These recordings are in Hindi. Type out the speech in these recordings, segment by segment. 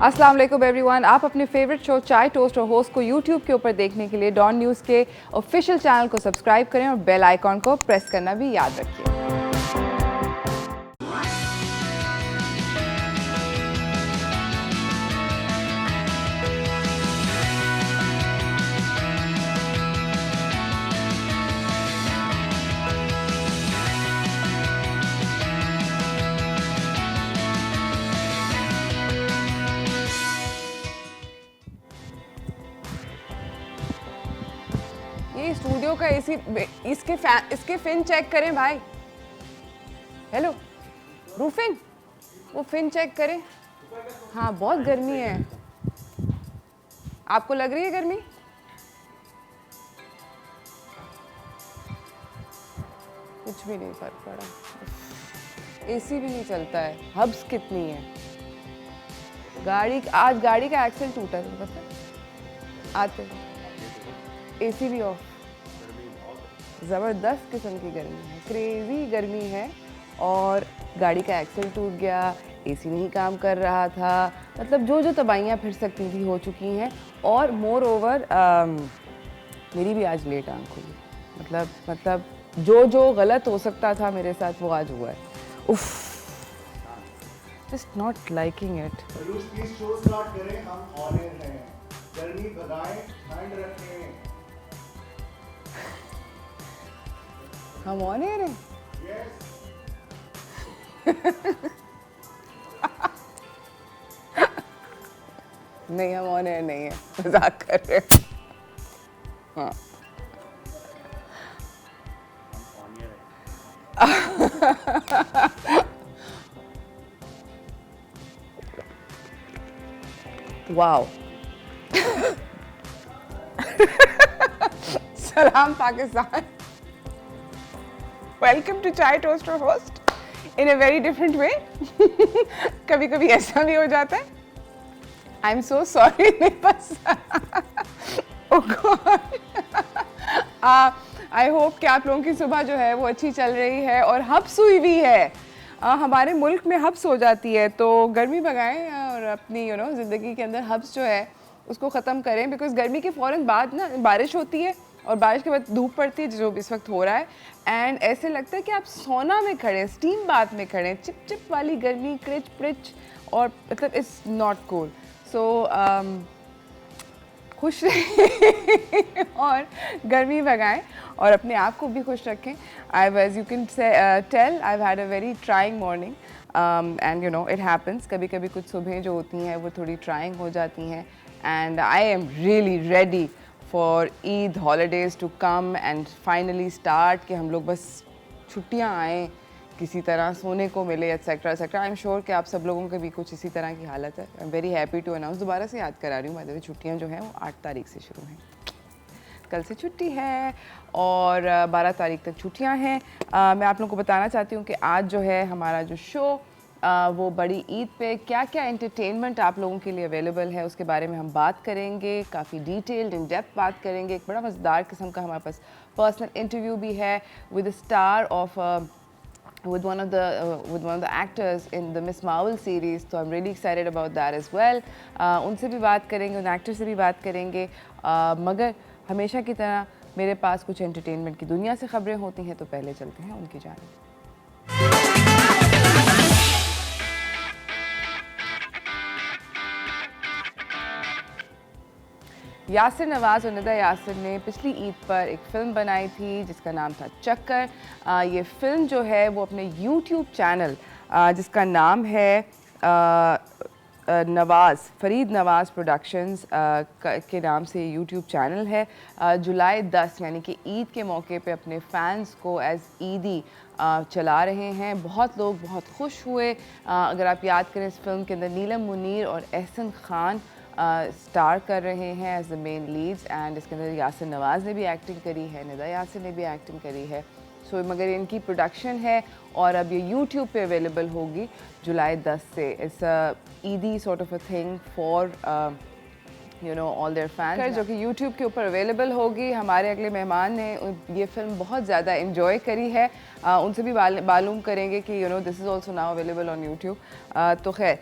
अस्सलाम वालेकुम एवरीवन। आप अपने फेवरेट शो चाय टोस्ट और होस्ट को यूट्यूब के ऊपर देखने के लिए डॉन न्यूज़ के ऑफिशियल चैनल को सब्सक्राइब करें और बेल आइकॉन को प्रेस करना भी याद रखिए। ये स्टूडियो का एसी, इसके फिन चेक करें भाई। हेलो रूफिन, वो फिन चेक करें। हाँ बहुत गर्मी है। आपको लग रही है गर्मी? कुछ भी नहीं फर्क पड़ा। एसी भी नहीं चलता है। हब्स कितनी है। आज गाड़ी का एक्सेल टूटा था पता है? आते एसी भी ऑफ। ज़बरदस्त किस्म की गर्मी है, क्रेज़ी गर्मी है। और गाड़ी का एक्सेल टूट गया, एसी नहीं काम कर रहा था। मतलब जो तबाहियाँ फिर सकती थी हो चुकी हैं। और मोर ओवर मेरी भी आज लेट आंख हुई। मतलब जो गलत हो सकता था मेरे साथ वो आज हुआ है। उफ, just not liking it. Please show start करें, हम ऑन एयर हैं। गर्मी भगाएं, ठंड रखें। हम ऑन एयर हैं? Yes. नहीं, हम ऑन एयर नहीं है, मजाक कर रहे हैं। हाँ वाओ। सलाम पाकिस्तान। वेलकम टू चाय टोस्ट और host in a very different way. कभी कभी ऐसा भी हो जाता है। I am so sorry. मेरे पास आई होप कि आप लोगों की सुबह जो है वो अच्छी चल रही है और हब्स हुई भी है। हमारे मुल्क में हब्स हो जाती है, तो गर्मी भगाएं और अपनी ज़िंदगी के अंदर हब्स जो है उसको ख़त्म करें। बिकॉज गर्मी के फ़ौरन बाद ना बारिश होती है और बारिश के बाद धूप पड़ती है, जो इस वक्त हो रहा है। एंड ऐसे लगता है कि आप सोना में खड़े, स्टीम बाथ में खड़े, चिप चिप वाली गर्मी, क्रिच प्रिच, और मतलब इट्स नॉट कूल। सो खुश रहें और गर्मी भगाएं और अपने आप को भी खुश रखें। As you can tell, I had a very trying morning and it happens. कभी कभी कुछ सुबह जो होती हैं वो थोड़ी ट्राइंग हो जाती हैं। And I am really ready for Eid holidays to come and finally start, कि हम लोग बस छुट्टियाँ आएँ, किसी तरह सोने को मिले, etcetera etcetera. I am sure कि आप सब लोगों के भी कुछ इसी तरह की हालत है। I am very happy to announce, दोबारा से याद करा रही हूँ, बाय द वे छुट्टियाँ जो हैं वो 8 तारीख से शुरू हैं। कल से छुट्टी है और 12 तारीख तक छुट्टियाँ हैं। मैं आप लोगों को बताना चाहती हूँ कि आज जो है हमारा जो शो वो बड़ी ईद पे क्या क्या एंटरटेनमेंट आप लोगों के लिए अवेलेबल है उसके बारे में हम बात करेंगे। काफ़ी डिटेल्ड इन डेप्थ बात करेंगे। एक बड़ा मज़ेदार किस्म का हमारे पास पर्सनल इंटरव्यू भी है with star of with one of the actors in the Miss Marvel series, so I'm really excited about that as well. उनसे भी बात करेंगे, उन एक्टर से भी बात करेंगे। मगर हमेशा की तरह मेरे पास कुछ एंटरटेनमेंट की दुनिया से खबरें होती हैं, तो पहले चलते हैं उनकी जानिब। यासिर नवाज़ और निदा यासिर ने पिछली ईद पर एक फ़िल्म बनाई थी जिसका नाम था चक्कर। ये फ़िल्म जो है वो अपने YouTube चैनल जिसका नाम है फरीद नवाज़ प्रोडक्शंस के नाम से YouTube चैनल है, जुलाई 10 यानी कि ईद के मौके पे अपने फ़ैन्स को एज़ ईदी चला रहे हैं। बहुत लोग बहुत खुश हुए। अगर आप याद करें, इस फिल्म के अंदर नीलम मुनीर और एहसन खान स्टार कर रहे हैं as the main leads. And इसके अंदर यासिर नवाज़ ने भी एक्टिंग करी है, निदा यासिर ने भी एक्टिंग करी है। सो मगर इनकी प्रोडक्शन है और अब ये YouTube पे अवेलेबल होगी जुलाई 10 से। इट्स ईदी sort of a thing for you know all there fans, जो कि यूट्यूब के ऊपर अवेलेबल होगी। हमारे अगले मेहमान ने ये फिल्म बहुत ज़्यादा इंजॉय करी है, उनसे भी मालूम करेंगे कि you know this is also now available on YouTube. तो खैर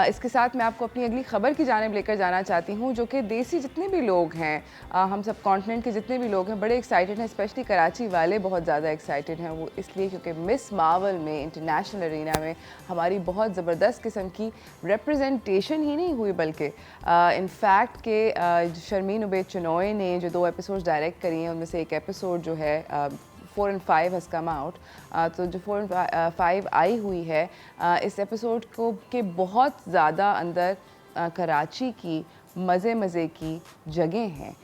इसके साथ मैं आपको अपनी अगली खबर की जानिब लेकर जाना चाहती हूँ, जो कि देसी जितने भी लोग हैं, हम सब कॉन्टिनेंट के जितने भी लोग हैं बड़े एक्साइटेड हैं, स्पेशली कराची वाले बहुत ज़्यादा एक्साइटेड हैं। वो इसलिए क्योंकि मिस मार्वल में इंटरनेशनल अरीना में हमारी बहुत ज़बरदस्त किस्म की रिप्रेजेंटेशन ही नहीं हुई, बल्कि इनफैक्ट के शर्मीन उबैद चनोय ने जो 2 एपिसोड्स डायरेक्ट करी हैं, उनमें से एक एपिसोड जो है 4 and 5 हैज़ कम आउट। तो जो 4 and 5 आई हुई है, इस एपिसोड को के बहुत ज़्यादा अंदर कराची की मज़े की जगह हैं,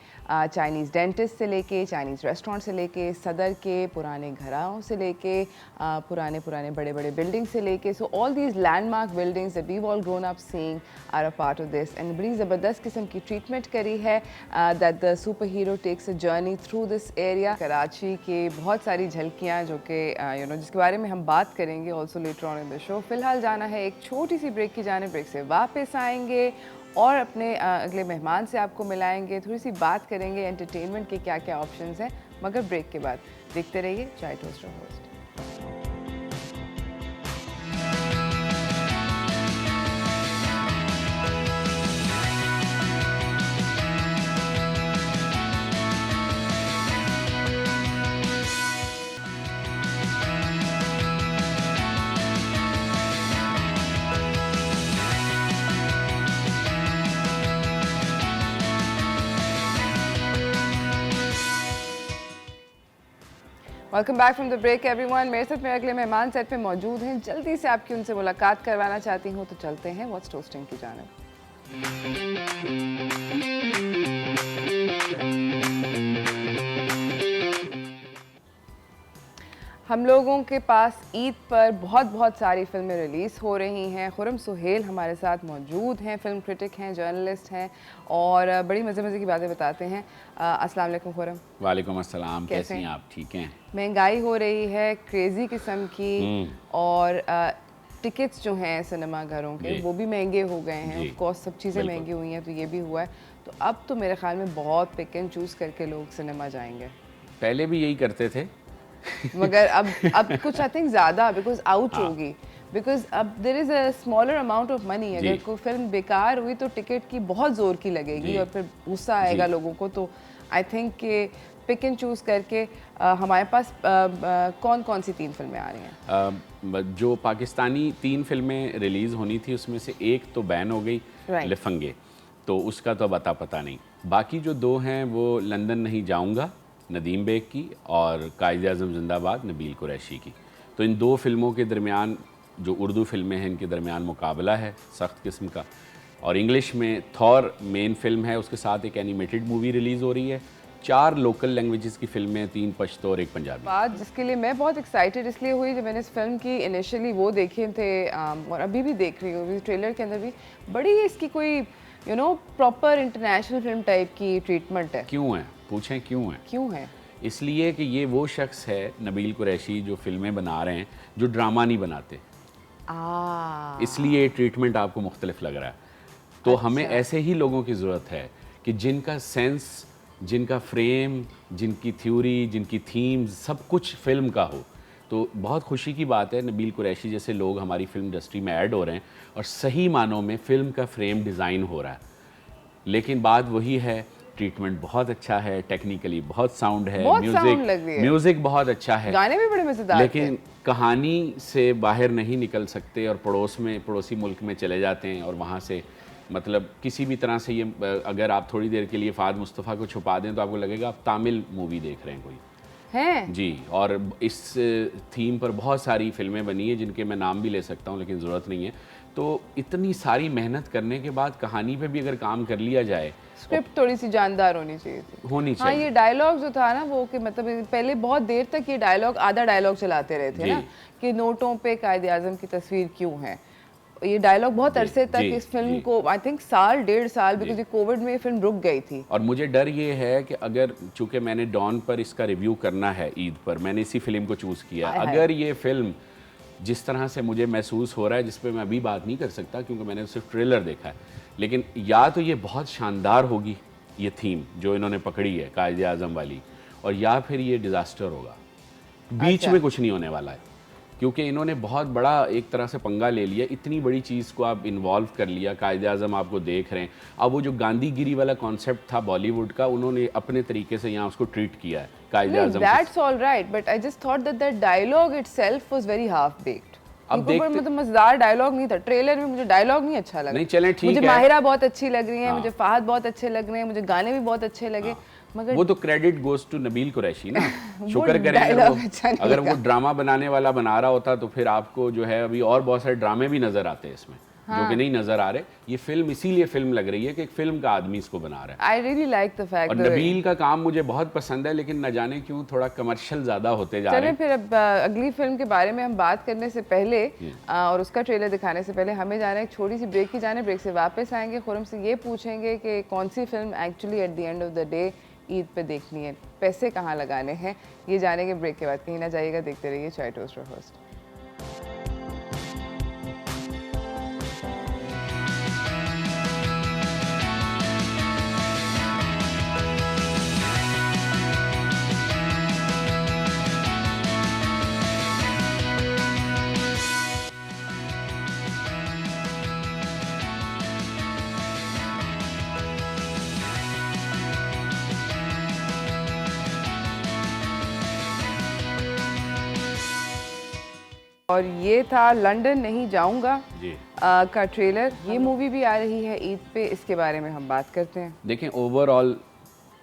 चाइनीज़ डेंटिस्ट से लेके, चाइनीज़ रेस्टोरेंट से लेके, सदर के पुराने घरों से लेके, पुराने बड़े बिल्डिंग से लेके, so all these landmark buildings that we all grown up seeing are a part of this. And बड़ी ज़बरदस्त किस्म की ट्रीटमेंट करी है that the super hero takes a journey through this area. Karachi के बहुत सारी झलकियाँ जो कि यू नो जिसके बारे में हम बात करेंगे also later on in the show. फ़िलहाल जाना है एक छोटी सी ब्रेक की जाने, ब्रेक से वापस आएंगे और अपने अगले मेहमान से आपको मिलाएंगे, थोड़ी सी बात करेंगे एंटरटेनमेंट के क्या क्या ऑप्शंस हैं, मगर ब्रेक के बाद। देखते रहिए चाय toaster host. Welcome back from the break everyone. मेरे साथ मेरे अगले मेहमान सेट पे मौजूद हैं, जल्दी से आपकी उनसे मुलाकात करवाना चाहती हूँ, तो चलते हैं व्हाट्स टोस्टिंग की जानिब। हम लोगों के पास ईद पर बहुत सारी फिल्में रिलीज़ हो रही हैं। खुरम सुहेल हमारे साथ मौजूद हैं, फिल्म क्रिटिक हैं, जर्नलिस्ट हैं और बड़ी मज़े की बातें बताते हैं। अस्सलाम वालेकुम खुरम। वालेकुम अस्सलाम, कैसे हैं आप? ठीक हैं। महंगाई हो रही है क्रेज़ी किस्म की, और टिकट्स जो हैं सिनेमा घरों के वो भी महंगे हो गए हैं, ऑफ कोर्स सब चीज़ें महंगी हुई हैं, तो ये भी हुआ है। तो अब तो मेरे ख्याल में बहुत पिक एंड चूज़ करके लोग सिनेमा जाएंगे। पहले भी यही करते थे मगर अब कुछ आई थिंक ज़्यादा बिकॉज आउट होगी, बिकॉज अब there is a smaller amount of money. अगर कोई फिल्म बेकार हुई तो टिकट की बहुत ज़ोर की लगेगी और फिर गुस्सा आएगा लोगों को। तो आई थिंक कि पिक एंड चूज़ करके हमारे पास कौन सी 3 फिल्में आ रही हैं? जो पाकिस्तानी 3 फिल्में रिलीज़ होनी थी उसमें से एक तो बैन हो गई, लिफंगे, तो उसका तो अब अता पता नहीं। बाकी जो 2 हैं वो लंदन नहीं जाऊंगा नदीम बेग की और कायद आज़म जिंदाबाद नबील कुरैशी की। तो इन 2 फिल्मों के दरमियान जो उर्दू फिल्में हैं इनके दरमियान मुकाबला है सख्त किस्म का। और इंग्लिश में थॉर मेन फिल्म है, उसके साथ एक एनिमेटेड मूवी रिलीज़ हो रही है, 4 लोकल लैंग्वेजेस की फिल्में, 3 पश्तो और 1 पंजाबी। बात जिसके लिए मैं बहुत एक्साइटेड इसलिए हुई जब मैंने इस फिल्म की इनिशियली वो देखे थे और अभी भी देख रही हूँ, ट्रेलर के अंदर भी बड़ी इसकी कोई you know proper international film type की ट्रीटमेंट है। क्यों है? पूछें क्यों है? इसलिए कि ये वो शख्स है नबील कुरैशी जो फिल्में बना रहे हैं, जो ड्रामा नहीं बनाते, इसलिए ट्रीटमेंट आपको मुख्तलिफ लग रहा है। तो हमें ऐसे ही लोगों की ज़रूरत है कि जिनका सेंस, जिनका फ्रेम, जिनकी थ्योरी, जिनकी थीम्स सब कुछ फिल्म का हो। तो बहुत खुशी की बात है नबील कुरैशी जैसे लोग हमारी फिल्म इंडस्ट्री में ऐड हो रहे हैं और सही मानों में फ़िल्म का फ्रेम डिज़ाइन हो रहा है। लेकिन बात वही है, ट्रीटमेंट बहुत अच्छा है, टेक्निकली बहुत साउंड है, म्यूज़िक बहुत अच्छा है, गाने भी बड़े मज़ेदार, लेकिन कहानी से बाहर नहीं निकल सकते और पड़ोसी मुल्क में चले जाते हैं और वहाँ से मतलब किसी भी तरह से ये अगर आप थोड़ी देर के लिए फ़ाद मुस्तफ़ा को छुपा दें तो आपको लगेगा आप तामिल मूवी देख रहे हैं कोई है जी। और इस थीम पर बहुत सारी फिल्में बनी है जिनके मैं नाम भी ले सकता हूँ लेकिन ज़रूरत नहीं है। तो इतनी सारी मेहनत करने के बाद कहानी पे भी अगर काम कर लिया जाए, स्क्रिप्ट थोड़ी सी जानदार होनी चाहिए। हाँ, ये डायलॉग जो था ना वो कि मतलब पहले बहुत देर तक ये डायलॉग आधा डायलॉग चलाते रहे थे ना कि नोटों पे कायद आज़म की तस्वीर क्यों है। ये डायलॉग बहुत अरसे तक इस फिल्म को आई थिंक 1.5 साल बिकॉज ये कोविड में ये फिल्म रुक गई थी। और मुझे डर ये है कि अगर चूंकि मैंने डॉन पर इसका रिव्यू करना है ईद पर, मैंने इसी फिल्म को चूज़ किया, अगर ये फिल्म जिस तरह से मुझे महसूस हो रहा है, जिस पे मैं अभी बात नहीं कर सकता क्योंकि मैंने सिर्फ ट्रेलर देखा है, लेकिन या तो ये बहुत शानदार होगी ये थीम जो इन्होंने पकड़ी है कायदे आज़म वाली, और या फिर ये डिज़ास्टर होगा। बीच में कुछ नहीं होने वाला है, क्योंकि इन्होंने बहुत बड़ा एक तरह से पंगा ले लिया। इतनी बड़ी चीज़ को आप इन्वॉल्व कर लिया, कायदे आज़म आपको देख रहे हैं। अब वो जो गांधीगिरी वाला कॉन्सेप्ट था बॉलीवुड का, उन्होंने अपने तरीके से यहाँ उसको ट्रीट किया है कायदे आज़म। That's all right, but I just thought that that dialogue itself was very half baked. अब देखते, मतलब मजेदार डायलॉग नहीं था ट्रेलर में, मुझे डायलॉग नहीं अच्छा लगा। नहीं चलें ठीक है, मुझे माहिरा बहुत अच्छी लग रही है, मुझे फहद बहुत अच्छे लग रहे हैं, मुझे गाने भी बहुत अच्छे लगे, मगर वो तो credit goes to Nabeel Qureshi ना। शुक्र करें अगर वो ड्रामा बनाने वाला बना रहा होता तो फिर आपको जो है अभी और बहुत सारे ड्रामे भी नजर आते हैं इसमें, जो कि नहीं नजर आ रहे। ये फिल्म इसीलिए फिल्म लग रही है कि एक फिल्म का आदमी इसको बना रहा है। I really like the fact. और नबील का काम मुझे बहुत पसंद है, लेकिन न जाने क्यों थोड़ा कमर्शियल ज्यादा होते जा रहे हैं। फिर अब अगली फिल्म के बारे में हम बात करने से पहले और उसका ट्रेलर दिखाने से पहले हमें जाना है एक छोटी सी ब्रेक की जाने। ब्रेक से वापस आएंगे, खुरम से ये पूछेंगे कि कौन सी film actually at the end of the day Eid पे देखनी है, पैसे कहाँ लगाने हैं, ये जानेंगे ब्रेक के बाद। कहीं ना जाइएगा, देखते रहिए चाय टोस्ट रोस्ट। और ये था लंदन नहीं जाऊंगा का ट्रेलर। ये मूवी भी आ रही है ईद पे, इसके बारे में हम बात करते हैं। देखें, ओवरऑल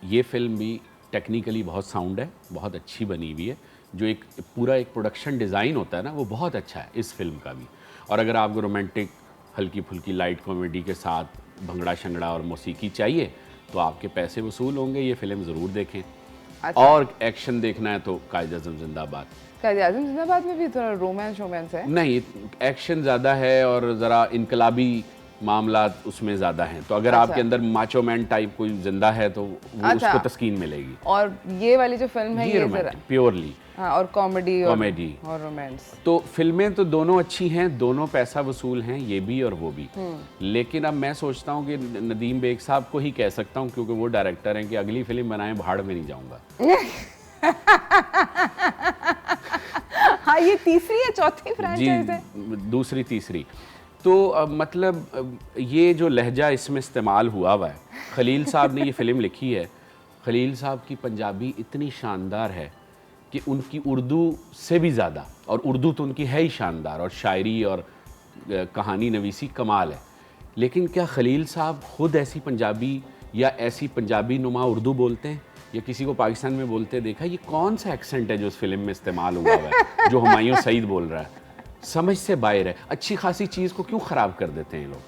ये फिल्म भी टेक्निकली बहुत साउंड है, बहुत अच्छी बनी हुई है। जो एक पूरा एक प्रोडक्शन डिज़ाइन होता है ना, वो बहुत अच्छा है इस फिल्म का भी। और अगर आपको रोमांटिक हल्की फुल्की लाइट कॉमेडी के साथ भंगड़ा शंगड़ा और मौसीकी चाहिए तो आपके पैसे वसूल होंगे, ये फिल्म ज़रूर देखें। अच्छा। और एक्शन देखना है तो कायदे आज़म जिंदाबाद। कायदे आज़म जिंदाबाद में भी थोड़ा रोमांस है? नहीं, एक्शन ज़्यादा है और ज़रा इनकलाबी मामला उसमें ज़्यादा हैं। तो अगर आपके अंदर माचो मैन टाइप कोई जिंदा है तो वो उसको तस्कीन मिलेगी। और ये वाली जो फिल्म है ये प्योरली और कॉमेडी और रोमांस। तो फिल्में तो दोनों अच्छी हैं, दोनों पैसा वसूल हैं, ये भी और वो भी। लेकिन अब मैं सोचता हूँ कि नदीम बेग साहब को ही कह सकता हूँ, क्योंकि वो डायरेक्टर हैं, कि अगली फिल्म बनाएं भाड़ में नहीं जाऊँगा। हाँ, ये तीसरी या चौथी फ्रैंचाइज है? दूसरी तीसरी। तो मतलब ये जो लहजा इसमें इस्तेमाल हुआ है, खलील साहब ने ये फिल्म लिखी है। खलील साहब की पंजाबी इतनी शानदार है कि उनकी उर्दू से भी ज़्यादा, और उर्दू तो उनकी है ही शानदार, और शायरी और कहानी नवीसी कमाल है। लेकिन क्या खलील साहब खुद ऐसी पंजाबी या ऐसी पंजाबी नुमा उर्दू बोलते हैं, या किसी को पाकिस्तान में बोलते देखा? ये कौन सा एक्सेंट है जो इस फिल्म में इस्तेमाल हुआ है, जो हुमायूं सईद बोल रहा है? समझ से बाहर है। अच्छी खासी चीज़ को क्यों ख़राब कर देते हैं लोग?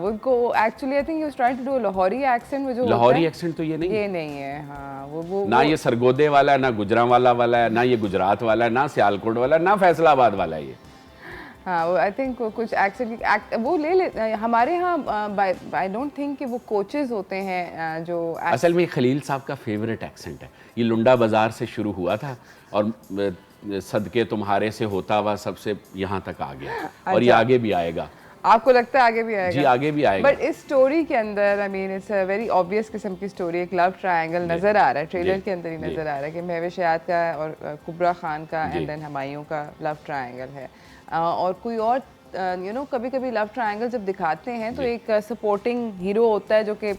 उनको actually I think he was trying to do Lahori accent, वो जो लाहौरी एक्सेंट तो ये नहीं है। हाँ, वो ना ये सरगोदे वाला, ना गुजरांवाला वाला है, ना ये गुजरात वाला है, ना सियालकोट वाला, ना फैसलाबाद वाला है ये। हाँ, वो आई थिंक कुछ एक्सेंट वो ले लेते हैं हमारे यहाँ। आई डोंट थिंक कि वो कोचेस होते हैं जो असल में खलील साहब का फेवरेट एक्सेंट है। ये लुंडा बाजार से शुरू हुआ था और सदके तुम्हारे से होता हुआ सबसे यहाँ तक आ गया। अच्छा। और ये आगे भी आएगा। आपको लगता है आगे भी आएगा? जी, आगे भी आएगा। बट इस स्टोरी के अंदर I mean it's a very obvious किस्म की स्टोरी। एक लव ट्रायंगल नजर आ रहा है, ट्रेलर के अंदर ही नजर आ रहा है कि महविश याद का और कुबरा खान का एंड देन हुमायूं का लव ट्रायंगल है। और कोई और कभी कभी लव ट्रायंगल जब दिखाते हैं तो एक सपोर्टिंग हीरो होता है जो कि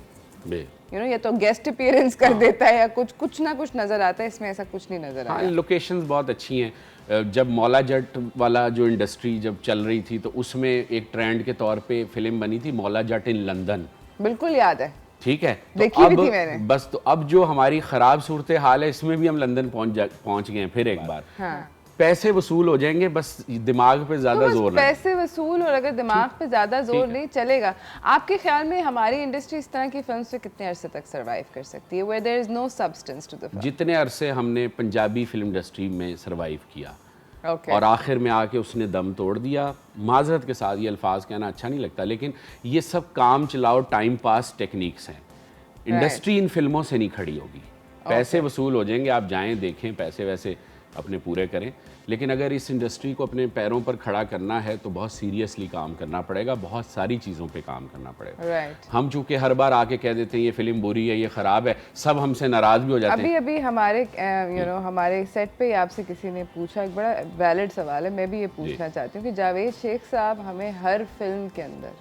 या तो गेस्ट अपीयरेंस कर देता है या कुछ ना कुछ नजर आता है। इसमें ऐसा कुछ नहीं नजर आ रहा। लोकेशंस बहुत अच्छी हैं। जब मौला जट वाला जो इंडस्ट्री जब चल रही थी तो उसमें एक ट्रेंड के तौर पे फिल्म बनी थी मौला जट इन लंदन। बिल्कुल याद है, ठीक है। देखी भी थी मैंने। बस तो अब जो हमारी खराब सूरत हाल है, इसमें भी हम लंदन पहुंच गए फिर एक बार। हाँ। पैसे वसूल हो जाएंगे, बस दिमाग पे ज्यादा जोर नहीं। पैसे वसूल और अगर दिमाग पे ज्यादा जोर नहीं चलेगा। आपके ख्याल में हमारी इंडस्ट्री इस तरह की फिल्म से कितने अरसे तक सरवाइव कर सकती है? where there is no substance to the film? जितने अरसे हमने पंजाबी फिल्म इंडस्ट्री में सरवाइव किया, और आखिर में आके उसने दम तोड़ दिया। माजरत के साथ ये अल्फाज कहना अच्छा नहीं लगता, लेकिन ये सब काम चलाओ टाइम पास टेक्निक्स हैं। इंडस्ट्री इन फिल्मों से नहीं खड़ी होगी। पैसे वसूल हो जाएंगे, आप जाएं देखें, पैसे वैसे अपने पूरे करें, लेकिन अगर इस इंडस्ट्री को अपने पैरों पर खड़ा करना है तो बहुत सीरियसली काम करना पड़ेगा, बहुत सारी चीज़ों पे काम करना पड़ेगा। हम चूँकि हर बार आके कह देते हैं ये फिल्म बुरी है, ये ख़राब है, सब हमसे नाराज़ भी हो जाते हैं। अभी हमारे हमारे सेट पे आपसे किसी ने पूछा, एक बड़ा वैलिड सवाल है, मैं भी ये पूछना चाहती हूँ कि जावेद शेख साहब हमें हर फिल्म के अंदर,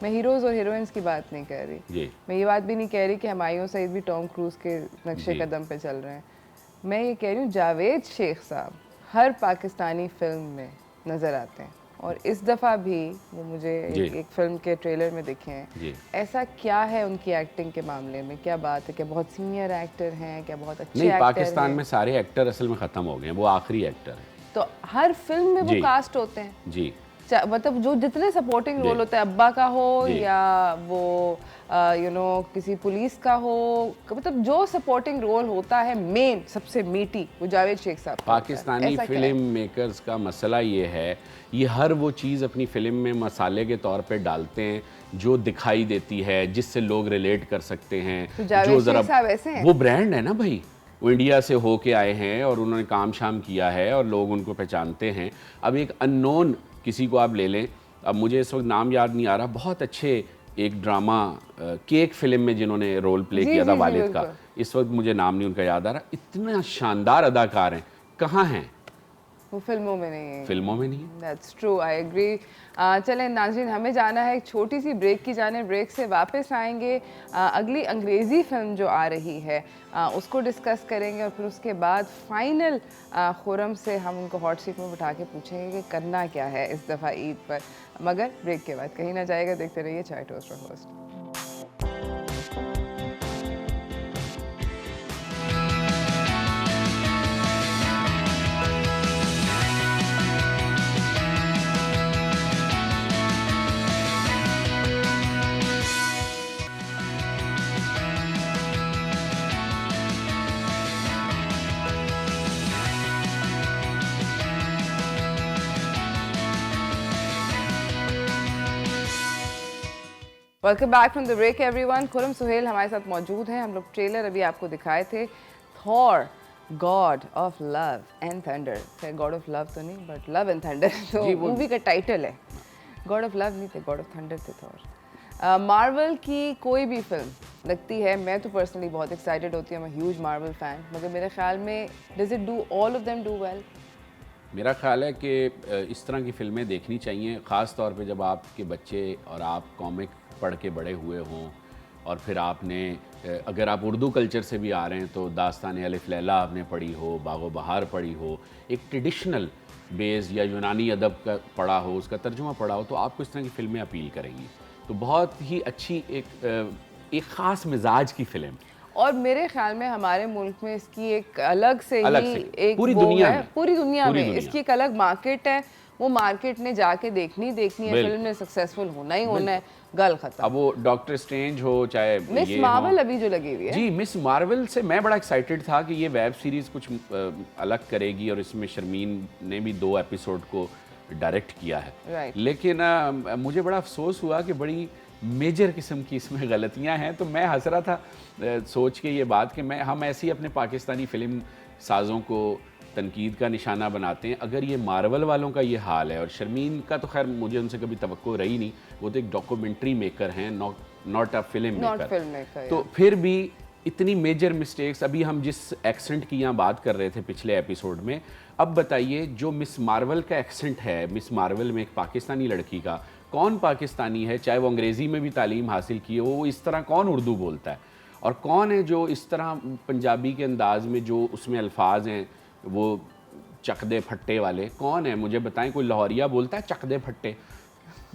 मैं हीरोज़ और हीरोइंस की बात नहीं कह रही, मैं ये बात भी नहीं कह रही कि हमायूं सईद भी टॉम क्रूज़ के नक्शे कदम पे चल रहे हैं, मैं ये कह रही हूँ जावेद शेख साहब हर पाकिस्तानी फिल्म में नज़र आते हैं, और इस दफ़ा भी वो मुझे एक फिल्म के ट्रेलर में दिखे हैं। ऐसा क्या है उनकी एक्टिंग के मामले में, क्या बात है, क्या बहुत सीनियर एक्टर हैं, क्या बहुत अच्छे एक्टर हैं? पाकिस्तान में सारे एक्टर असल में ख़त्म हो गए हैं, वो आखिरी एक्टर हैं। तो हर फिल्म में वो कास्ट होते हैं जी, मतलब जो जितने सपोर्टिंग रोल होता है, अब्बा का हो या वो किसी पुलिस का हो, मतलब जो सपोर्टिंग रोल होता है मेन सबसे मीठी, वो जावेद शेख साहब। पाकिस्तानी फिल्म मेकर्स का मसला ये है, ये हर वो चीज़ अपनी फिल्म में मसाले के तौर पे डालते हैं जो दिखाई देती है, जिससे लोग रिलेट कर सकते हैं। तो जो ज़रा वो ब्रांड है ना भाई, वो इंडिया से होके आए हैं और उन्होंने काम शाम किया है और लोग उनको पहचानते हैं। अब एक अननोन किसी को आप ले लें, अब मुझे इस वक्त नाम याद नहीं आ रहा, बहुत अच्छे एक ड्रामा केक फिल्म में जिन्होंने रोल प्ले किया था वालिद का, इस वक्त मुझे नाम नहीं उनका याद आ रहा, इतना शानदार अदाकार हैं, कहाँ हैं वो? फिल्मों में नहीं है, फिल्मों में नहीं है। That's true, I agree. चलें नाज़रीन, हमें जाना है एक छोटी सी ब्रेक की जाने, ब्रेक से वापस आएंगे, अगली अंग्रेज़ी फिल्म जो आ रही है उसको डिस्कस करेंगे, और फिर उसके बाद फाइनल खुरम से हम उनको हॉट सीट में बिठा के पूछेंगे कि करना क्या है इस दफ़ा ईद पर। मगर ब्रेक के बाद कहीं ना जाएगा, देखते रहिए चाय टोस्ट और host. Welcome back from the break everyone. Khurram Suhail हमारे साथ मौजूद हैं। हम लोग ट्रेलर अभी आपको दिखाए थे, Thor God of love and thunder. God of love तो नहीं, बट लव एंड थंडर तो मूवी का टाइटल है। गॉड ऑफ लव नहीं थे, गॉड ऑफ थंडर थे थॉर। मार्वल की कोई भी फिल्म लगती है, मैं तो पर्सनली बहुत एक्साइटेड होती हूँ, मैं ह्यूज मार्वल फ़ैन, मगर मेरे ख्याल में does it do all of them do well? मेरा ख्याल है कि इस तरह की फ़िल्में देखनी चाहिए, ख़ास तौर पे जब आपके बच्चे और आप कॉमिक पढ़ के बड़े हुए हों, और फिर आपने अगर आप उर्दू कल्चर से भी आ रहे हैं तो दास्तान अलिफ लैला आपने पढ़ी हो, बागो बहार पढ़ी हो, एक ट्रेडिशनल बेस या यूनानी अदब का पढ़ा हो, उसका तर्जुमा पढ़ा हो, तो आपको इस तरह की फ़िल्में अपील करेंगी। तो बहुत ही अच्छी एक ख़ास मिजाज की फ़िल्म, और मेरे ख्याल में हमारे मुल्क में इसकी एक अलग से एक पूरी दुनिया में इसकी एक अलग मार्केट है। वो मार्केट ने जाके देखनी है, फिल्म ने सक्सेसफुल होना ही होना है, गल खत्म। अब वो डॉक्टर स्ट्रेंज हो चाहे मिस मार्वल अभी जो लगी हुई है, जी मिस मार्वल से मैं बड़ा एक्साइटेड था कि ये वेब सीरीज़ कुछ अलग करेगी, और इसमें शर्मीन ने भी 2 एपिसोड को डायरेक्ट किया है। लेकिन मुझे बड़ा अफसोस हुआ कि बड़ी मेजर किस्म की इसमें गलतियां हैं। तो मैं हंस रहा था सोच के ये बात कि हम ऐसी अपने पाकिस्तानी फ़िल्म साज़ों को तनकीद का निशाना बनाते हैं। अगर ये मार्वल वालों का ये हाल है, और शर्मीन का तो खैर मुझे उनसे कभी तवक्को रही नहीं, वो तो एक डॉक्यूमेंट्री मेकर हैं, नॉट अ फिल्म मेकर, तो फिर भी इतनी मेजर मिस्टेक्स। अभी हम जिस एक्सेंट की यहाँ बात कर रहे थे पिछले एपिसोड में, अब बताइए जो मिस मार्वल का एक्सेंट है, मिस मार्वल में एक पाकिस्तानी लड़की का, कौन पाकिस्तानी है, चाहे वो अंग्रेज़ी में भी तालीम हासिल की है, वो इस तरह कौन उर्दू बोलता है, और कौन है जो इस तरह पंजाबी के अंदाज में जो उसमें अल्फाज हैं वो चकदे फट्टे वाले, कौन है मुझे बताएं। कोई लाहौरिया बोलता है चकदे फट्टे?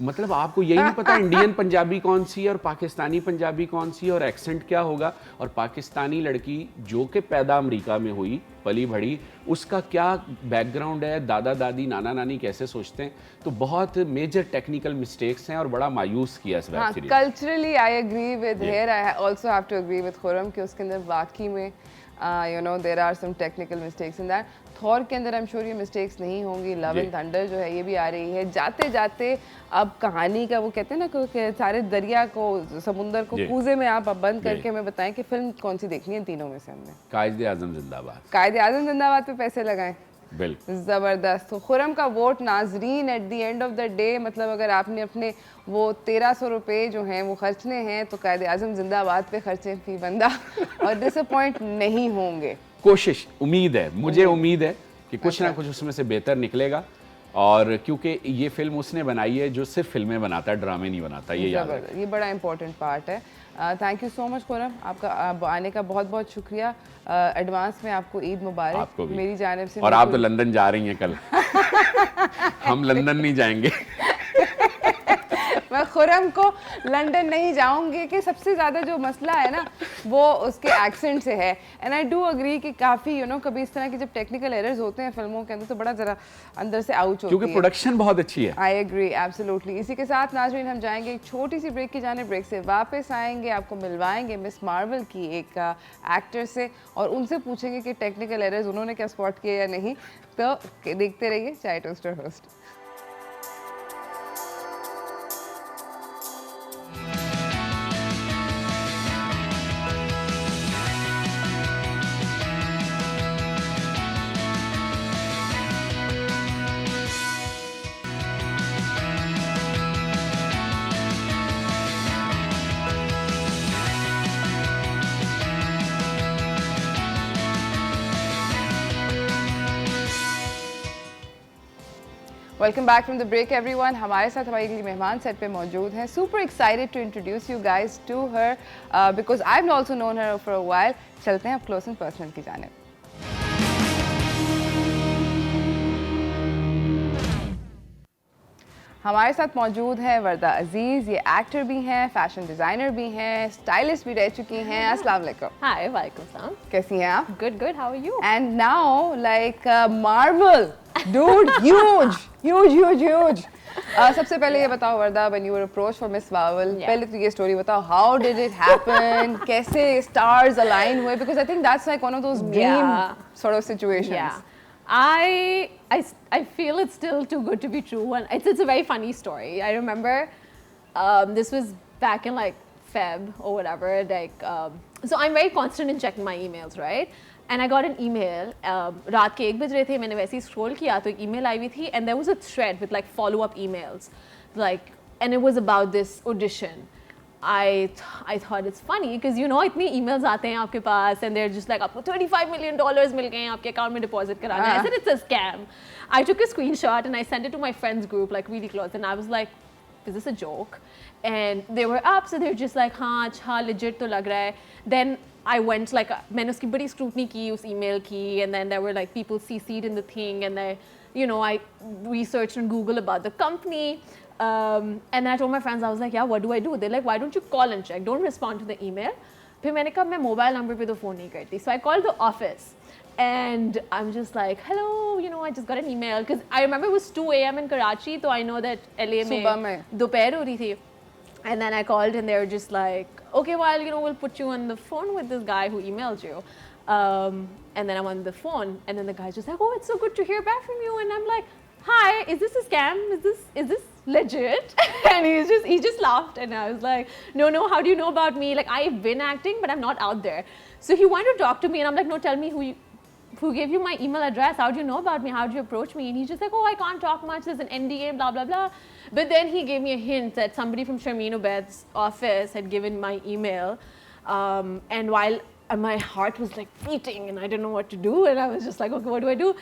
मतलब आपको यही नहीं पता इंडियन पंजाबी कौन सी है और पाकिस्तानी पंजाबी कौन सी है, और एक्सेंट क्या होगा। और पाकिस्तानी लड़की जो कि पैदा अमेरिका में हुई, पली बढ़ी, उसका क्या बैकग्राउंड है, दादा दादी नाना नानी कैसे सोचते हैं। तो बहुत मेजर टेक्निकल मिस्टेक्स हैं और बड़ा मायूस किया इस web series. Culturally I agree with here, I also have to agree with Khurram कि उसके अंदर वाकई में there are some technical mistakes in that. Thor के अंदर आई एम श्योर ये मिस्टेक्स नहीं होंगी। लव एंड थंडर जो है ये भी आ रही है। जाते जाते अब कहानी का वो कहते हैं ना कि सारे दरिया को, समुंदर को कूजे में आप अब बंद करके हमें बताएं कि फिल्म कौन सी देखनी है तीनों में से। हमने कायदे आज़म जिंदाबाद, कायदे आज़म जिंदाबाद पे पैसे लगाएं। ज़बरदस्त. तो खुरम का वोट नाजरीन eight the end of the day, मतलब अगर आपने अपने वो 1300 रुपये जो हैं वो खर्चने हैं तो कायदे आज़म जिंदाबाद पे खर्चे फी बंदा और डिसअपॉइंट नहीं होंगे. कोशिश, उम्मीद है, मुझे उम्मीद है कि कुछ ना कुछ उसमें से बेहतर निकलेगा. और क्योंकि ये फिल्म उसने बनाई है जो सिर्फ फिल्में बनाता है, ड्रामे नहीं बनाता, ये याद है. ये बड़ा इंपॉर्टेंट पार्ट है. Thank you so much Khurram, आपका आने का बहुत बहुत शुक्रिया. एडवांस में आपको ईद मुबारक. आपको भी. मेरी जानिब से. और आप तो लंदन जा रही हैं कल. हम लंदन नहीं जाएंगे. मैं खुरम को लंदन नहीं जाऊंगी कि सबसे ज़्यादा जो मसला है ना वो उसके एक्सेंट से है. एंड आई डू अग्री कि काफ़ी कभी इस तरह के जब टेक्निकल एरर्स होते हैं फिल्मों के अंदर तो बड़ा ज़रा अंदर से आउच होती है, क्योंकि प्रोडक्शन बहुत अच्छी है. I agree absolutely. इसी के साथ नाज़रीन हम जाएंगे एक छोटी सी ब्रेक की जाने. ब्रेक से वापस आएंगे, आपको मिलवाएंगे मिस मार्वल की एक एक्टर से और उनसे पूछेंगे कि टेक्निकल एरर्स उन्होंने क्या स्पॉट किए या नहीं. तो देखते रहिए चाय toaster host. Welcome back from the break everyone. हमारे साथ हमारे लिए मेहमान सेट पे मौजूद हैं. Super excited to introduce you guys to her because I have also known her for a while. चलते हैं अब क्लोज एंड पर्सनल की जानिब. हमारे साथ मौजूद है वर्दा अजीज. ये एक्टर भी हैं, फैशन डिज़ाइनर भी हैं, स्टाइलिस्ट भी रह चुकी हैं. अस्सलाम वालेकुम. हाय, वालेकुम सलाम. कैसी हैं आप? Good, good. How are you? And now, like Marvel, dude, huge. सबसे पहले ये बताओ वर्दा, when you were approached for Miss Marvel, पहले तो ये स्टोरी बताओ. How did it happen? कैसे stars align हुए? Because I think that's like one of those dream sort of situations. Yeah. I feel it's still too good to be true, and it's a very funny story. I remember this was back in like Feb or whatever. Like so, I'm very constant in checking my emails, right? And I got an email. रात के 1 बज रहे थे, मैंने वैसे ही scroll किया तो एक email आई हुई थी, and there was a thread with like follow-up emails, like, and it was about this audition. I thought it's funny because इतने emails आते हैं आपके पास and they're just like आपको $35 million मिल गए हैं आपके account में deposit कराना है. I said it's a scam. I took a screenshot and I sent it to my friends group like really close and I was like, is this a joke? And they were up, so they're just like हाँ अच्छा legit तो लग रहा है. Then I went like मैंने उसकी बड़ी scrutiny की उस email की and then there were like people CC'd in the thing and then I researched on Google about the company. And I told my friends, I was like, yeah, what do I do? They're like, why don't you call and check? Don't respond to the email. फिर मैंने कहा मैं mobile number पे तो phone नहीं करती. So I called the office and I'm just like, hello, I just got an email because I remember it was 2 a.m. in Karachi, so I know that LA में दोपहर हो रही थी. And then I called and they were just like, okay, well, we'll put you on the phone with this guy who emailed you. And then I'm on the phone and then the guy's just like, oh, it's so good to hear back from you. And I'm like, hi, is this a scam? Is this legit? And he just laughed and I was like, no, how do you know about me? Like I've been acting, but I'm not out there. So he wanted to talk to me and I'm like, no, tell me who gave you my email address? How do you know about me? How did you approach me? And he's just like, oh, I can't talk much. There's an NDA, blah, blah, blah. But then he gave me a hint that somebody from Sharmeen Obaid's office had given my email. And while my heart was like beating and I didn't know what to do. And I was just like, okay, what do I do?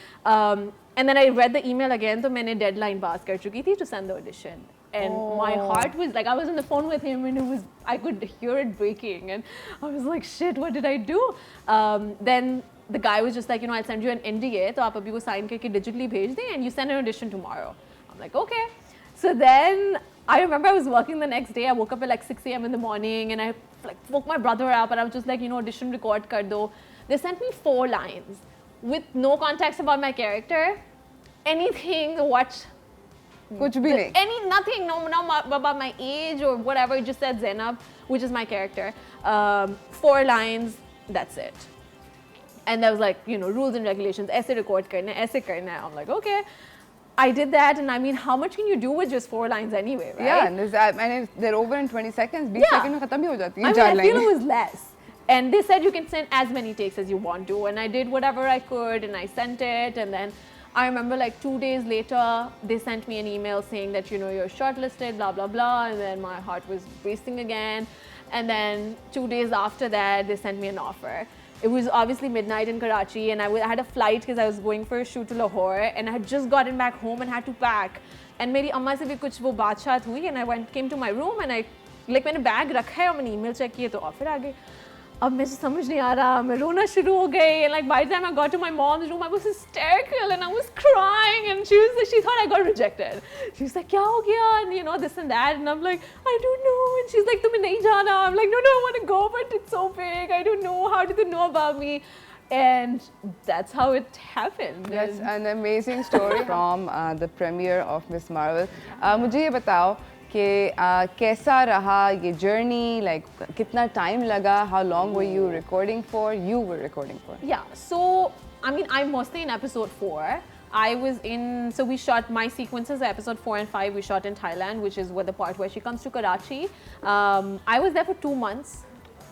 And then I read the email again. So मैंने deadline pass कर चुकी थी to send the audition. And my heart was like, I was on the phone with him and I could hear it breaking. And I was like, shit, what did I do? Then the guy was just like, I'll send you an NDA. So आप अभी वो sign करके digitally भेज दें and you send an audition tomorrow. I'm like, okay. So then I remember I was working the next day. I woke up at like 6 a.m. in the morning and I like woke my brother up and I was just like, audition record kar do. They sent me 4 lines with no context about my character, anything, what, कुछ भी नहीं, nothing, no about my age or whatever. It just said Zainab, which is my character. 4 lines, that's it. And there was like, rules and regulations, aise record karna, aise karna. I'm like, okay. I did that, and I mean, how much can you do with just 4 lines anyway, right? Yeah, and they're over in 20 seconds. 20 seconds में खत्म ही हो जाती है. I mean, I feel it was less. And they said you can send as many takes as you want to, and I did whatever I could, and I sent it, and then I remember like 2 days later, they sent me an email saying that, you know, you're shortlisted, blah, blah, blah. And then my heart was racing again. And then 2 days after that, they sent me an offer. It was obviously midnight in Karachi, and I had a flight because I was going for a shoot to Lahore, and I had just gotten back home and had to pack. And मेरी अम्मा से भी कुछ वो बातचीत हुई, and I came to my room, and मैंने बैग रखा है और मैंने email check किए तो ऑफर आ गई. अब मुझे समझ नहीं आ रहा, मैं रोना शुरू हो गई, and like by the time I got to my mom's room, I was hysterical and I was crying, and she thought I got rejected. She was like, क्या हो गया, and you know, this and that, and I'm like, I don't know, and she's like, तुम्हें नहीं जाना. I'm like, no, I want to go, but it's so big, I don't know, how do they know about me? And that's how it happened. That's an amazing story from the premiere of Miss Marvel. मुझे ये बताओ कि कैसा रहा ये journey, like कितना time लगा, how long were you recording for? You were recording for? Yeah, so I mean, I'm mostly in episode 4. So we shot my sequences, episode 4 and 5, we shot in Thailand, which is where the part where she comes to Karachi. I was there for 2 months.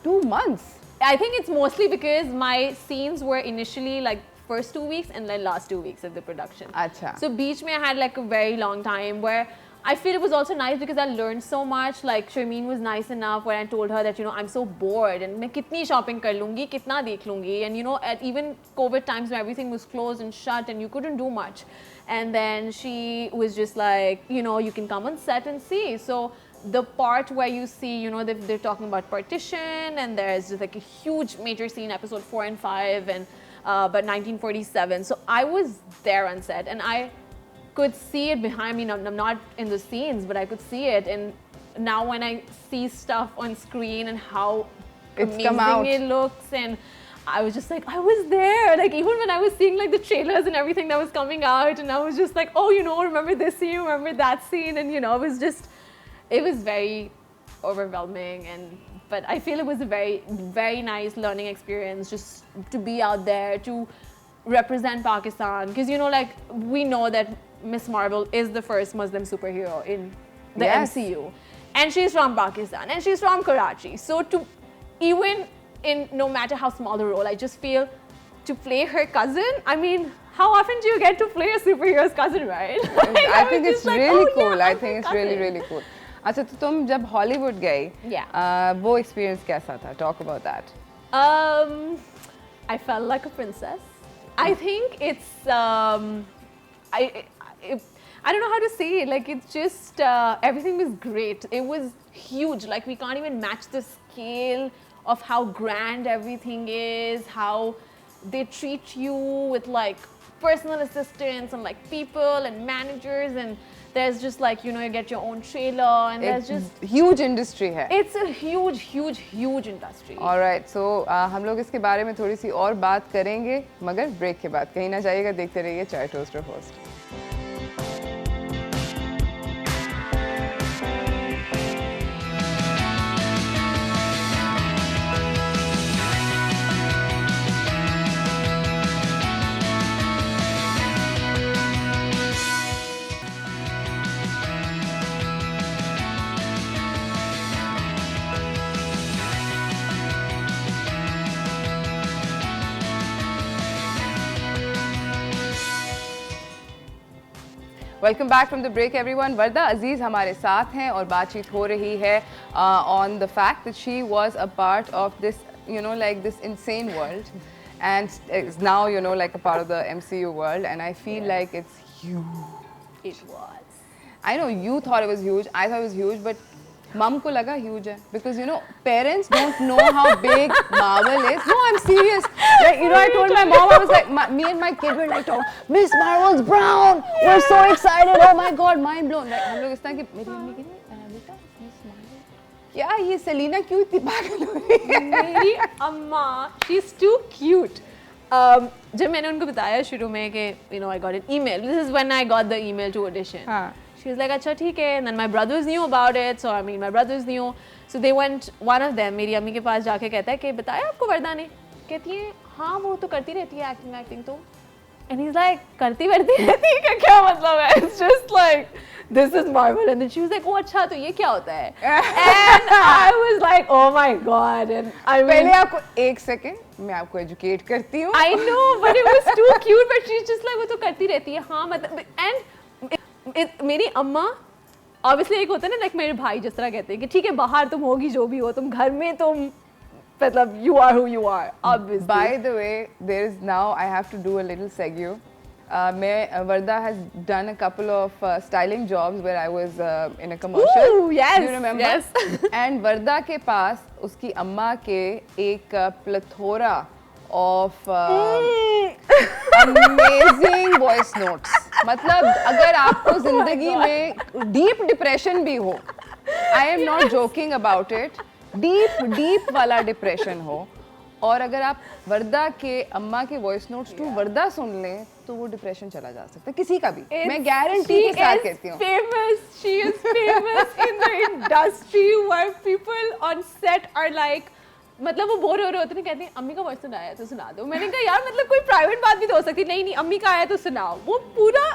2 months? I think it's mostly because my scenes were initially like first 2 weeks and then last 2 weeks of the production. Acha. So beach mein I had like a very long time where I feel it was also nice because I learned so much. Like Sharmeen was nice enough when I told her that, you know, I'm so bored and मैं कितनी shopping कर लूँगी, कितना देख लूँगी, and you know, at even COVID times when everything was closed and shut and you couldn't do much, and then she was just like, you know, you can come on set and see. So the part where you see, you know, they're talking about partition, and there's just like a huge major scene, episode 4 and 5, and but 1947. So I was there on set, and I could see it behind me. I'm not in the scenes, but I could see it. And now when I see stuff on screen and how it's amazing it looks, and I was just like, I was there. Like even when I was seeing like the trailers and everything that was coming out, and I was just like, oh, you know, remember this scene, remember that scene, and you know, it was very overwhelming, but I feel it was a very, very nice learning experience just to be out there, to represent Pakistan, because you know, like we know that Miss Marvel is the first Muslim superhero in the MCU, and she's from Pakistan and she's from Karachi. So to even in no matter how small the role, I just feel to play her cousin. I mean, how often do you get to play a superhero's cousin, right? Like, I think it's like, really oh, cool. Yeah, I think it's really, really cool. अच्छा तो तुम जब हॉलीवुड गई, वो एक्सपीरियंस कैसा था? Talk about that. I felt like a princess. I think it's I don't know how to say it. Like it's just everything was great. It was huge. Like we can't even match the scale of how grand everything is. How they treat you with like personal assistants and like people and managers, and there's just like, you know, you get your own trailer, and there's just huge industry hai. It's a huge, huge, huge industry. All right, so हम लोग इसके बारे में थोड़ी सी और बात करेंगे, मगर ब्रेक के बाद. कहीं ना जाइएगा, देखते रहिए चाय toaster host. Welcome back from the break everyone. Warda Aziz हमारे साथ हैं और बातचीत हो रही है on the fact that she was a part of this, you know, like this insane world, and is now, you know, like a part of the MCU world, and I feel like it's huge. It was. I know you thought it was huge, I thought it was huge, but mum ko laga huge hai, because you know parents don't know how big Marvel is. No, I'm serious. Like, you know, I told my mom, I was like, me and my kid were like, Miss Marvel's brown. We're so excited. Oh my God, mind blown. Like हम लोग इस तरह की, मेरी मम्मी कहती है बेटा Miss Marvel क्या ये सेलिना क्यों इतनी पागल हो रही है? मेरी अम्मा, she's too cute. जब मैंने उनको बताया शुरू में कि, you know, I got an email. This is when I got the email to audition. हाँ. She was like, अच्छा ठीक है. And then my brothers knew about it. So I mean, my brothers knew. So they went. One of them, मेरी अम्मी के पास जाके कहता है कि बताया आपको वर्दा ने? कहती है हाँ वो तो करती रहती है एक्टिंग तो. And he's like, करती रहती का क्या मतलब है? It's just like, this is Marvel. And then she was like, oh अच्छा तो ये क्या होता है? And I was like, oh my god. And I mean, पहले आपको एक सेकंड मैं आपको एजुकेट करती हूँ. I know, but it was too cute. But she's just like, वो तो करती रहती है. हाँ मतलब, and मेरी अम्मा obviously एक होता है ना, like मेरे भाई जिस तरह कहते हैं कि ठीक है बाहर तुम होगी जो भी हो, तुम घर में तुम मतलब you are who you are. Obviously. By the way, there is now I have to do a little segue. Varda has done a couple of styling jobs where I was in a commercial. Ooh, yes. Do you remember? Yes. And Varda के पास उसकी अम्मा के एक plethora of amazing voice notes. मतलब अगर आपको जिंदगी में deep depression भी हो, I am not joking about it. deep वाला डिप्रेशन हो और अगर आप वर्दा के अम्मा के वॉइस नोट्स टू वर्दा सुन लें तो वो डिप्रेशन चला जा सकता है किसी का भी. मैं गारंटी के साथ कहती हूँ. She is famous in the industry where people on set are like, मतलब वो बोर हो रहे होते हैं, कहते हैं अम्मी का वॉइस सुना है तो सुना दो. मैंने कहा यार मतलब कोई प्राइवेट बात भी तो हो सकती. नहीं अम्मी का आया तो सुनाओ. वो पूरा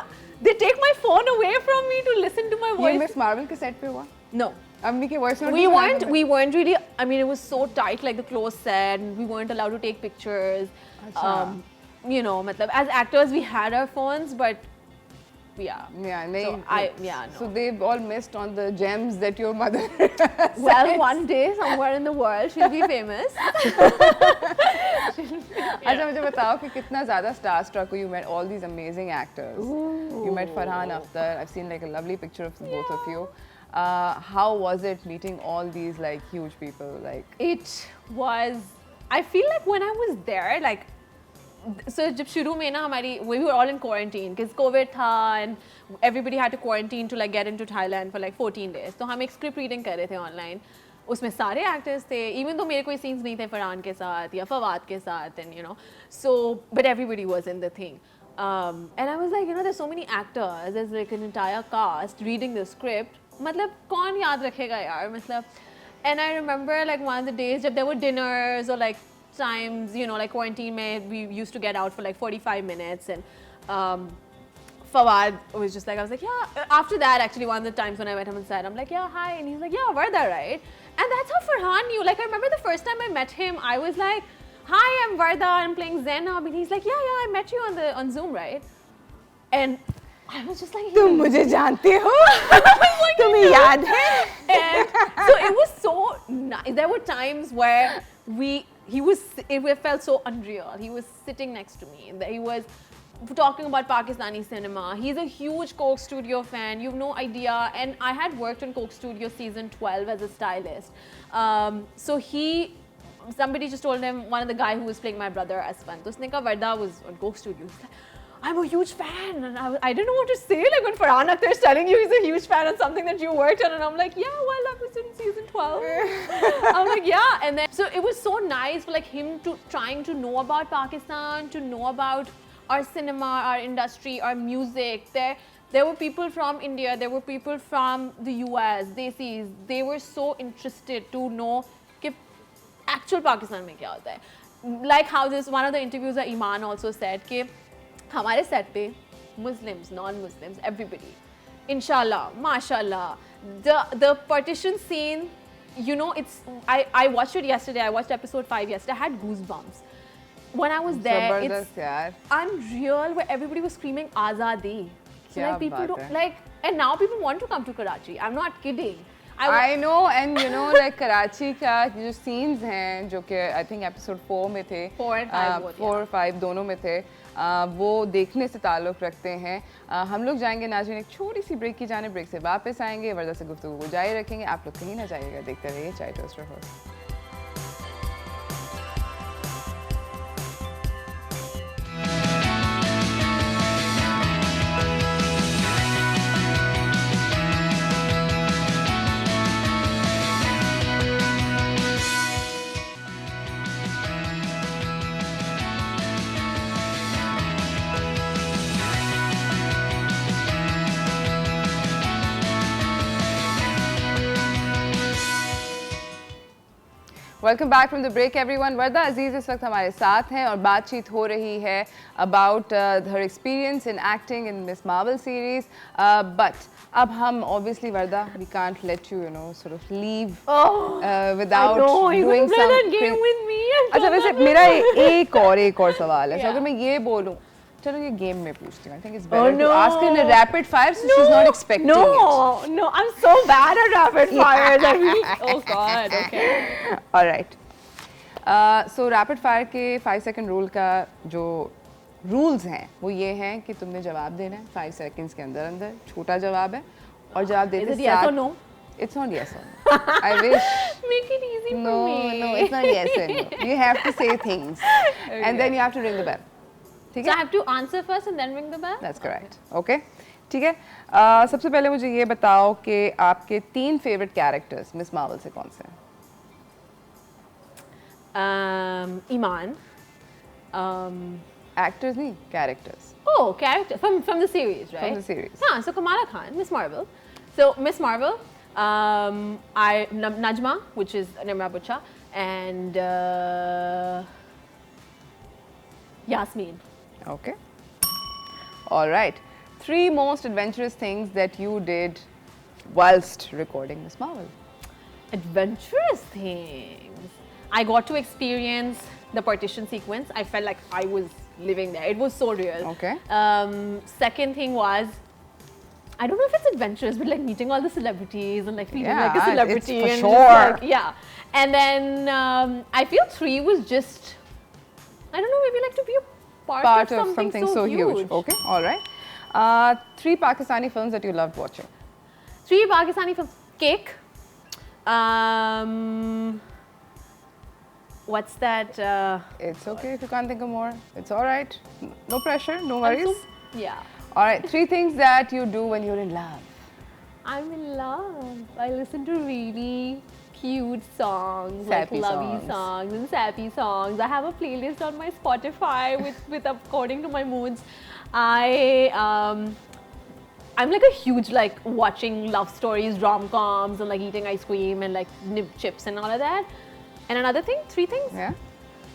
they take my phone away from me to listen to my voice. ये मिस मार्वल के सेट पे हुआ? No. अम्मी के voice note we weren't really, I mean it was so tight, like the close set, we weren't allowed to take pictures. You know, matlab, as actors we had our phones, but so they've all missed on the gems that your mother well one day somewhere in the world she'll be famous. अच्छा मुझे बताओ कि कितना ज़्यादा star struck you met all these amazing actors. You met Farhan Akhtar. I've seen like a lovely picture of both of you. How was it meeting all these like huge people? Like it was, I feel like when I was there, like so जब शुरू में ना हमारी we were all in quarantine because COVID था and everybody had to quarantine to like get into Thailand for like 14 days. तो हम एक script reading कर रहे थे online. उसमें सारे actors थे, even though मेरे कोई scenes नहीं थे फरहान के साथ या फवाद के साथ, and you know, so but everybody was in the thing. And I was like, you know, there's so many actors, there's like an entire cast reading the script. मतलब कौन याद रखेगा यार मतलब. And I remember like one of the days जब there were dinners or like times, you know, like quarantine mein we used to get out for like 45 minutes and Fawad was just like, I was like, yeah, after that actually one of the times when I met him on set, I'm like, yeah, hi, and he's like, yeah, Varda, right? And that's how Farhan knew. Like I remember the first time I met him, I was like, hi, I'm Varda, I'm playing Zainab, and he's like, yeah, I met you on Zoom, right? And I was just like, तुम मुझे जानते हो? तुम्हें याद है? And so it was so nice. There were times where it felt so unreal. He was sitting next to me. He was talking about Pakistani cinema. He's a huge Coke Studio fan. You have no idea. And I had worked on Coke Studio season 12 as a stylist. So somebody just told him, one of the guy who was playing my brother Aswan. So usne kaha Varda was on Coke Studio. I'm a huge fan, and I didn't know what to say. Like when Farhan Akhtar is telling you he's a huge fan on something that you worked on, and I'm like, yeah, well, that was in season 12. I'm like, yeah, and then so it was so nice for like him to trying to know about Pakistan, to know about our cinema, our industry, our music. There were people from India, there were people from the US, they were so interested to know कि actual Pakistan में क्या होता है. Like how one of the interviews that Iman also said कि हमारे सेट पे Muslims, non-Muslims, everybody, inshallah, mashallah, the partition scene, you know, I watched it yesterday. I watched episode 5 yesterday. I had goosebumps when I was there. It's unreal where everybody was screaming Azadi. So like people don't like, and now people want to come to Karachi. I'm not kidding. I know, and you know, like Karachi का जो scenes हैं जो कि I think episode 4 में थे, 4 and 5 4 और 5 दोनों में थे, वो देखने से ताल्लुक़ रखते हैं. हम लोग जाएंगे नाज़रीन एक छोटी सी ब्रेक की जाने, ब्रेक से वापस आएंगे, वर्दा से गुफ्तगू को जारी रखेंगे. आप लोग कहीं ना जाइएगा, देखते रहिए चाय toast roast. Welcome back from the break everyone. Warda Aziz इस वक्त हमारे साथ हैं और बातचीत हो रही है about her experience in acting in Ms Marvel series. But अब हम obviously Warda we can't let you know sort of leave without doing some. अच्छा वैसे मेरा एक और सवाल है। अगर मैं ये बोलूं चलो ये गेम में पूछती हूँ। I think it's better to ask her in a rapid fire so she's not expecting it. No, I'm so bad at rapid fires. I really, oh God, okay. All right. So rapid fire के 5 second rule का जो rules हैं वो ये हैं कि तुमने जवाब देना है 5 seconds के अंदर अंदर। छोटा जवाब है और जवाब देते Is it yes or no? It's not yes or no. I wish. Make it easy for me. No, it's not yes or no. You have to say things and then you have to ring the bell. So I have to answer first and then ring the bell? That's correct. Okay. ठीक है। सबसे पहले मुझे ये बताओ कि आपके 3 फेवरेट कैरेक्टर्स मिस मार्वल से कौन से हैं? Iman. Actors नहीं, characters. Oh, character from the series, right? From the series. Yeah, so Kamala Khan, Miss Marvel. So Miss Marvel, Najma, which is Nimra Butcha, and Yasmin. Okay. All right. 3 most adventurous things that you did whilst recording Miss Marvel. Adventurous things. I got to experience the partition sequence. I felt like I was living there. It was so real. Okay. Second thing was, I don't know if it's adventurous, but like meeting all the celebrities and like feeling like a celebrity. It's for and sure. Like, yeah. And then I feel 3 was just, I don't know, maybe like to be a part of something so huge. Okay. All right. 3 Pakistani films that you loved watching. 3 Pakistani films. Cake. What's that? It's okay if you can't think of more. It's all right. No pressure. No worries. Yeah. All right. 3 things that you do when you're in love. I'm in love. I listen to really cute songs, Sappy like lovey songs and sappy songs. I have a playlist on my Spotify with according to my moods. I'm like a huge like watching love stories, rom-coms, and like eating ice cream and like nib chips and all of that. And another thing, 3 things. Yeah.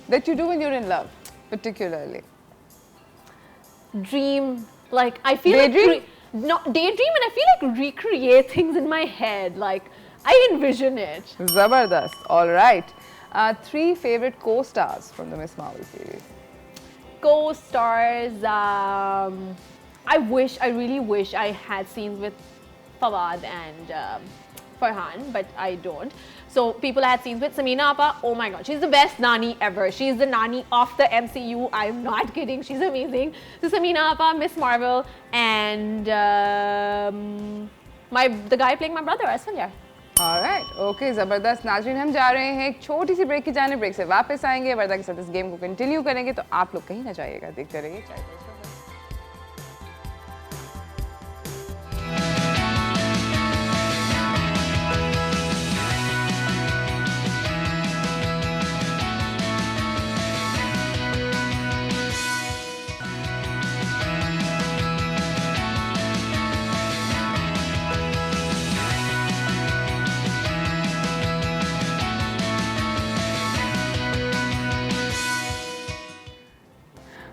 That you do when you're in love, particularly. Dream, like I feel daydream? like daydream, and I feel like recreate things in my head, like I envision it. Zabardast. All right. 3 favorite co-stars from the Miss Marvel series. Co-stars. I really wish I had scenes with Fawad and Farhan, but I don't. So people I had scenes with Samina Appa. Oh my God, she's the best nani ever. She's the nani of the MCU. I'm not kidding. She's amazing. So Samina Appa, Miss Marvel, and the guy playing my brother, Asfal. Alright, okay, ज़बरदस्त। नाज़रीन हम जा रहे हैं एक छोटी सी ब्रेक की जाने। ब्रेक से वापस आएंगे, वर्दा के साथ इस गेम को कंटिन्यू करेंगे, तो आप लोग कहीं ना जाइएगा, देखते रहिए चाय पे।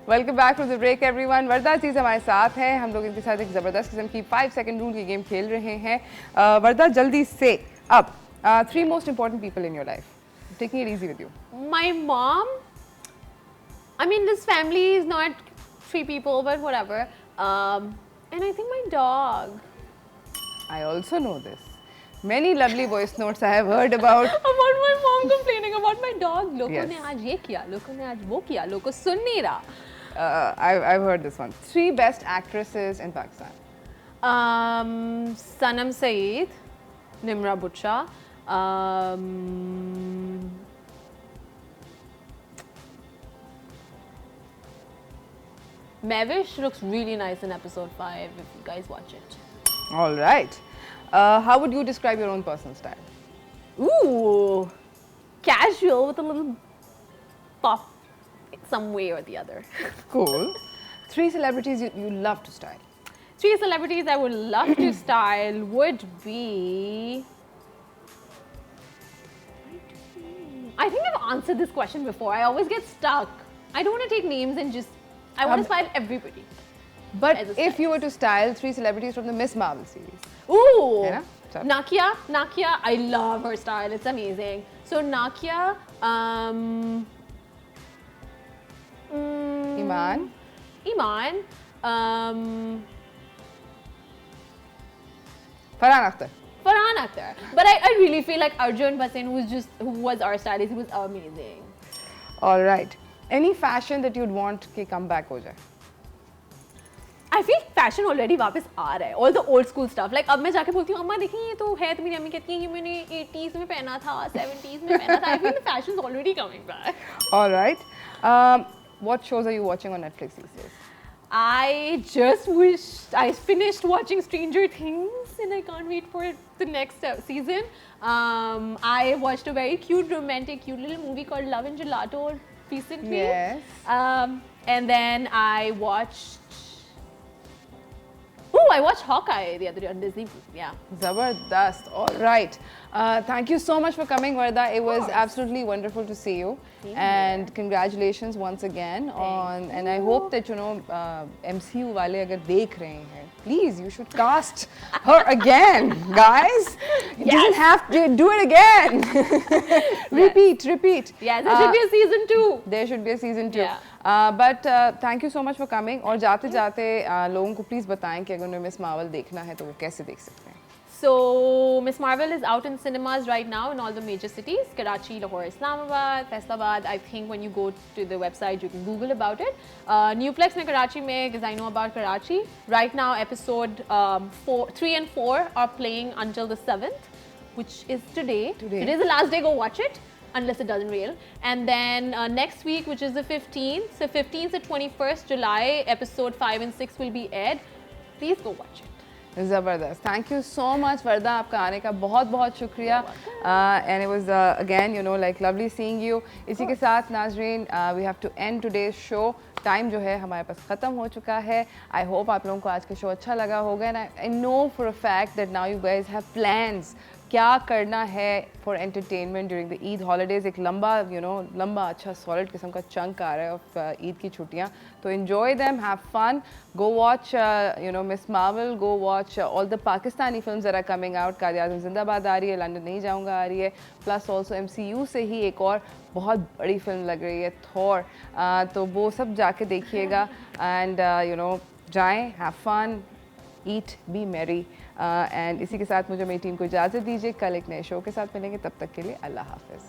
Welcome back from the break everyone. Warda Aziz हमारे साथ हैं। हम लोग इनके साथ एक ज़बरदस्त किस्म की 5 सेकंड रूल की गेम खेल रहे हैं। वर्दा जल्दी से अब 3 most important people in your life. Taking it easy with you. My mom. I mean, this family is not 3 people, but whatever. And I think my dog. I also know this. Many lovely voice notes I have heard about. About my mom complaining about my dog. लोगों Yes. ने आज ये किया, लोगों ने आज वो किया, लोगों सुन नहीं रहा. I've heard this one. 3 best actresses in Pakistan. Sanam Saeed, Nimra Butcha, Mavish looks really nice in episode 5 if you guys watch it. All right. How would you describe your own personal style? Ooh, casual with a little pop some way or the other. Cool. 3 celebrities you love to style. 3 celebrities I would love to style would be... I answered this question before. I always get stuck. I don't want to take names and just, I want to style everybody. But as a if you were to style 3 celebrities from the Miss Marvel series, Ooh, है ना? सब. Nakia, I love her style. It's amazing. So Nakia, Iman, Farhan Akhtar. Farhan Akhtar. But I really feel like Arjun Basin, who was our stylist, he was amazing. All right. Any fashion that you'd want कि come back हो जाए? I feel fashion already वापस आ रहा है. All the old school stuff. Like अब मैं जाके बोलती हूँ अम्मा देखिए ये तो है, तो मेरी अम्मी कहती है ये मैंने 80s में पहना था, 70s में पहना था. I feel the fashion's already coming back. All right. What shows are you watching on Netflix these days? I just wish I finished watching Stranger Things and I can't wait for the next season. I watched a very cute little movie called Love and Gelato recently. Yes. And then I watched Hawkeye the other day on Disney. Yeah. Zabardast. All right. Thank you so much for coming, Varda. It was course. absolutely wonderful to see you. Same And here. congratulations once again on. And I hope that MCU वाले अगर देख रहे हैं, please you should cast her again, guys. You doesn't have to do it again. Repeat. Yeah, there should be a season 2. There should be a season 2. Yeah. But thank you so much for coming. और जाते लोगों को please बताएं कि अगर उन्हें Miss Marvel देखना है तो वो कैसे देख सकते हैं. So Miss Marvel is out in cinemas right now in all the major cities: Karachi, Lahore, Islamabad, Faisalabad. I think when you go to the website, you can Google about it. Newplex में Karachi में, because I know about Karachi. Right now, episode 3 and 4 are playing until the 7th, which is today. Today's the last day. Go watch it. Unless it doesn't rain. And then next week, which is the 15th, so 15th to 21st July, episode 5 and 6 will be aired. Please go watch it. ज़बरदस्त. Thank you so much, Varda. आपका आने का बहुत शुक्रिया. And it was again, like lovely seeing you. इसी के साथ नाज़रीन, we have to end today's show. Time जो है हमारे पास ख़त्म हो चुका है. I hope आप लोगों को आज का शो अच्छा लगा होगा. And I know for a fact that now you guys have plans. क्या करना है for entertainment during the Eid holidays. एक लंबा अच्छा solid किस्म का chunk आ रहा है of Eid की छुट्टियाँ. तो enjoy them, have fun, go watch Miss Marvel, go watch all the Pakistani films that are coming out. कादिर-ए-आज़म ज़िंदाबाद आ रही है, लंदन नहीं जाऊँगा आ रही है, plus also MCU से ही एक और बहुत बड़ी फिल्म लग रही है Thor. तो वो सब जाके देखिएगा and जाएं, have fun, eat, be merry. And इसी के साथ मुझे मेरी टीम को इजाज़त दीजिए. कल एक नए शो के साथ मिलेंगे. तब तक के लिए अल्लाह हाफ़िज़.